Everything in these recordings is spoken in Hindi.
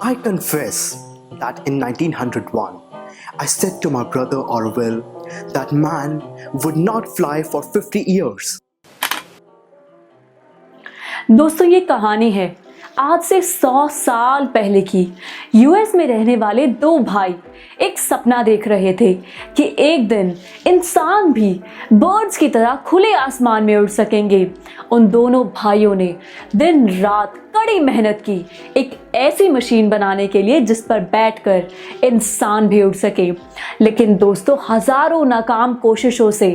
I confess that in 1901, I said to my brother Orwell that man would not fly for 50 years. दोस्तों ये कहानी है आज से 100 साल पहले की। यूएस में रहने वाले दो भाई एक सपना देख रहे थे कि एक दिन इंसान भी बर्ड्स की तरह खुले आसमान में उड़ सकेंगे। उन दोनों भाइयों ने दिन रात कड़ी मेहनत की एक ऐसी मशीन बनाने के लिए जिस पर बैठकर इंसान भी उड़ सके। लेकिन दोस्तों हजारों नाकाम कोशिशों से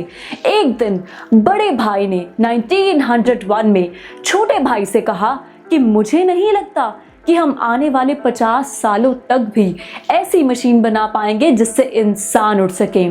एक दिन बड़े भाई ने 1901 में छोटे भाई से कहा कि मुझे नहीं लगता कि हम आने वाले 50 सालों तक भी ऐसी मशीन बना पाएंगे जिससे इंसान उड़ सके।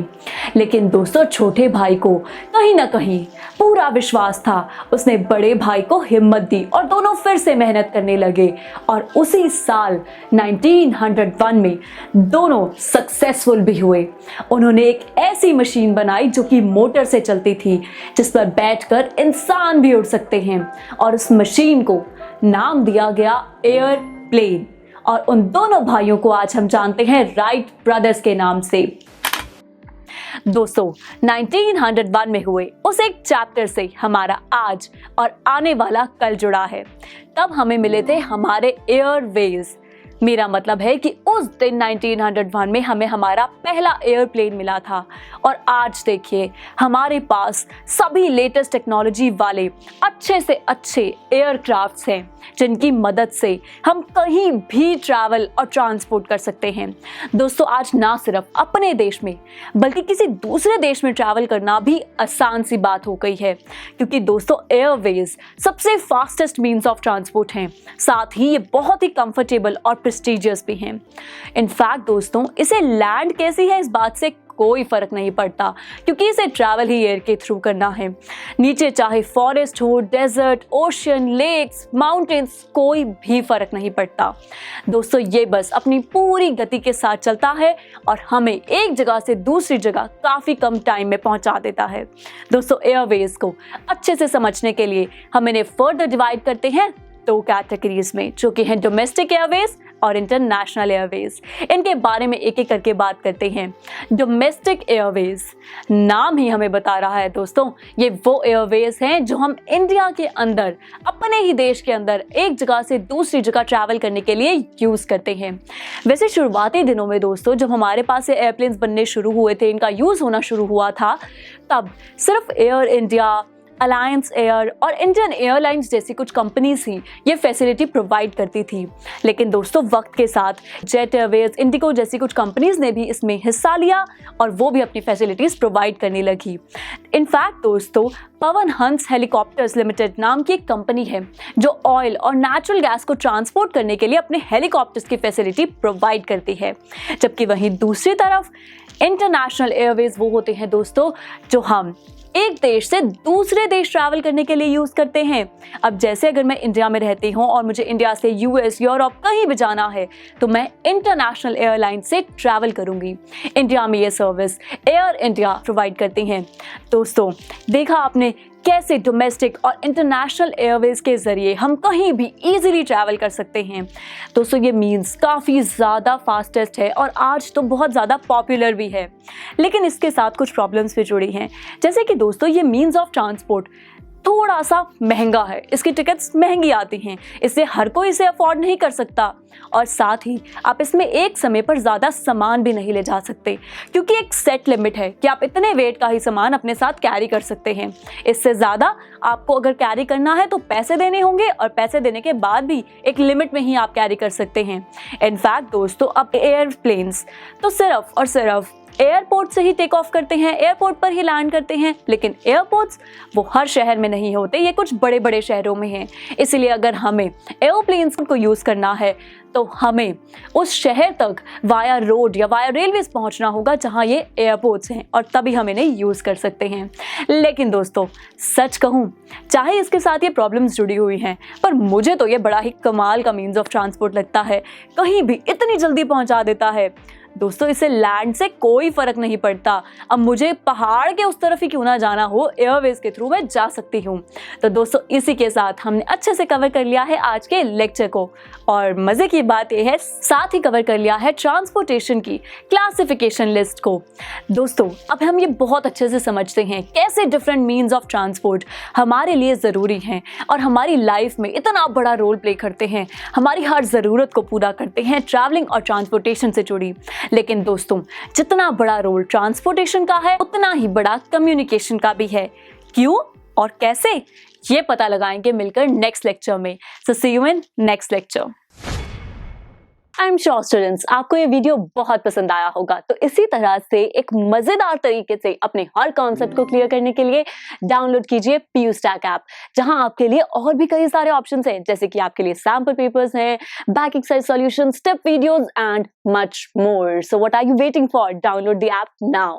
लेकिन दोस्तों छोटे भाई को कहीं ना कहीं पूरा विश्वास था। उसने बड़े भाई को हिम्मत दी और दोनों फिर से मेहनत करने लगे और उसी साल 1901 में दोनों सक्सेसफुल भी हुए। उन्होंने एक ऐसी मशीन बनाई जो कि मोटर से चलती थी जिस पर बैठकर इंसान भी उड़ सकते हैं और उस मशीन को नाम दिया गया एयरप्लेन। और उन दोनों भाइयों को आज हम जानते हैं राइट ब्रदर्स के नाम से। दोस्तों 1901 में हुए उस एक चैप्टर से हमारा आज और आने वाला कल जुड़ा है। तब हमें मिले थे हमारे एयरवेज। मेरा मतलब है कि उस दिन 1901 में हमें हमारा पहला एयरप्लेन मिला था। और आज देखिए हमारे पास सभी लेटेस्ट टेक्नोलॉजी वाले अच्छे से अच्छे एयरक्राफ्ट्स हैं जिनकी मदद से हम कहीं भी ट्रैवल और ट्रांसपोर्ट कर सकते हैं। दोस्तों आज ना सिर्फ अपने देश में बल्कि किसी दूसरे देश में ट्रैवल करना भी आसान सी बात हो गई है, क्योंकि दोस्तों एयरवेज सबसे फास्टेस्ट मीन्स ऑफ ट्रांसपोर्ट हैं। साथ ही ये बहुत ही कंफर्टेबल और प्रेस्टिजियस भी हैं। इनफैक्ट दोस्तों इसे लैंड कैसी है इस बात से कोई फर्क नहीं पड़ता, क्योंकि इसे ट्रैवल ही एयर के थ्रू करना है। नीचे चाहे फॉरेस्ट हो, डेजर्ट, ओशन, लेक्स, माउंटेन्स, कोई भी फर्क नहीं पड़ता। दोस्तों ये बस अपनी पूरी गति के साथ चलता है और हमें एक जगह से दूसरी जगह काफ़ी कम टाइम में पहुंचा देता है। दोस्तों एयरवेज को अच्छे से समझने के लिए हम इन्हें फर्दर डिवाइड करते हैं दो कैटेगरीज में, जो कि हैं डोमेस्टिक एयरवेज और इंटरनेशनल एयरवेज। इनके बारे में एक एक करके बात करते हैं। डोमेस्टिक एयरवेज नाम ही हमें बता रहा है दोस्तों, ये वो एयरवेज हैं जो हम इंडिया के अंदर अपने ही देश के अंदर एक जगह से दूसरी जगह ट्रैवल करने के लिए यूज़ करते हैं। वैसे शुरुआती दिनों में दोस्तों जब हमारे पास ये एयरप्लेन्स बनने शुरू हुए थे, इनका यूज़ होना शुरू हुआ था, तब सिर्फ एयर इंडिया, अलायंस एयर और इंडियन एयरलाइंस जैसी कुछ कंपनीज ही ये फैसिलिटी प्रोवाइड करती थी। लेकिन दोस्तों वक्त के साथ जेट एयरवेज, इंडिगो जैसी कुछ कंपनीज ने भी इसमें हिस्सा लिया और वो भी अपनी फैसिलिटीज़ प्रोवाइड करने लगी। इनफैक्ट दोस्तों पवन हंस हेलीकॉप्टर्स लिमिटेड नाम की एक कंपनी है जो ऑयल और नेचुरल गैस को ट्रांसपोर्ट करने के लिए अपने हेलीकॉप्टर्स की फैसिलिटी प्रोवाइड करती है। जबकि वहीं दूसरी तरफ इंटरनेशनल एयरवेज वो होते हैं दोस्तों जो हम एक देश से दूसरे देश ट्रैवल करने के लिए यूज़ करते हैं। अब जैसे अगर मैं इंडिया में रहती हूँ और मुझे इंडिया से यूएस, यूरोप कहीं भी जाना है तो मैं इंटरनेशनल एयरलाइन से ट्रैवल करूँगी। इंडिया में ये सर्विस एयर इंडिया प्रोवाइड करती हैं। दोस्तों देखा आपने कैसे डोमेस्टिक और इंटरनेशनल एयरवेज के ज़रिए हम कहीं भी इजीली ट्रैवल कर सकते हैं। दोस्तों ये मीन्स काफ़ी ज़्यादा फास्टेस्ट है और आज तो बहुत ज़्यादा पॉपुलर भी है। लेकिन इसके साथ कुछ प्रॉब्लम्स भी जुड़ी हैं, जैसे कि दोस्तों ये मीन्स ऑफ ट्रांसपोर्ट थोड़ा सा महंगा है। इसकी टिकट्स महंगी आती हैं, इससे हर कोई इसे अफोर्ड नहीं कर सकता। और साथ ही आप इसमें एक समय पर ज़्यादा सामान भी नहीं ले जा सकते, क्योंकि एक सेट लिमिट है कि आप इतने वेट का ही सामान अपने साथ कैरी कर सकते हैं। इससे ज़्यादा आपको अगर कैरी करना है तो पैसे देने होंगे और पैसे देने के बाद भी एक लिमिट में ही आप कैरी कर सकते हैं। इनफैक्ट दोस्तों अब एयरप्लेन्स तो सिर्फ और सिर्फ एयरपोर्ट से ही टेक ऑफ करते हैं, एयरपोर्ट पर ही लैंड करते हैं। लेकिन एयरपोर्ट्स वो हर शहर में नहीं होते, ये कुछ बड़े बड़े शहरों में हैं। इसलिए अगर हमें एयरप्लेन्स को यूज़ करना है तो हमें उस शहर तक वाया रोड या वाया रेलवेज पहुंचना होगा जहां ये एयरपोर्ट्स हैं, और तभी हम इन्हें यूज़ कर सकते हैं। लेकिन दोस्तों सच कहूं, चाहे इसके साथ ये प्रॉब्लम्स जुड़ी हुई हैं, पर मुझे तो ये बड़ा ही कमाल का मीन्स ऑफ ट्रांसपोर्ट लगता है। कहीं भी इतनी जल्दी पहुंचा देता है। दोस्तों इसे लैंड से कोई फर्क नहीं पड़ता, अब मुझे पहाड़ के उस तरफ ही क्यों ना जाना हो, एयरवेज के थ्रू मैं जा सकती हूँ। तो दोस्तों इसी के साथ हमने अच्छे से कवर कर लिया है आज के लेक्चर को, और मजे की बात यह है साथ ही कवर कर लिया है ट्रांसपोर्टेशन की क्लासिफिकेशन लिस्ट को। दोस्तों अब हम ये बहुत अच्छे से समझते हैं कैसे डिफरेंट मीन्स ऑफ ट्रांसपोर्ट हमारे लिए ज़रूरी हैं और हमारी लाइफ में इतना बड़ा रोल प्ले करते हैं, हमारी हर ज़रूरत को पूरा करते हैं ट्रैवलिंग और ट्रांसपोर्टेशन से जुड़ी। लेकिन दोस्तों जितना बड़ा रोल ट्रांसपोर्टेशन का है उतना ही बड़ा कम्युनिकेशन का भी है। क्यों और कैसे, ये पता लगाएंगे मिलकर नेक्स्ट लेक्चर में। So see you in next lecture. I am sure students आपको ये वीडियो बहुत पसंद आया होगा, तो इसी तरह से एक मजेदार तरीके से अपने हर कॉन्सेप्ट को क्लियर करने के लिए डाउनलोड कीजिए PU Stack ऐप, जहां आपके लिए और भी कई सारे ऑप्शंस हैं, जैसे कि आपके लिए सैंपल पेपर्स हैं, back exercise solutions, step videos and much more. So what are you waiting for? Download the app now.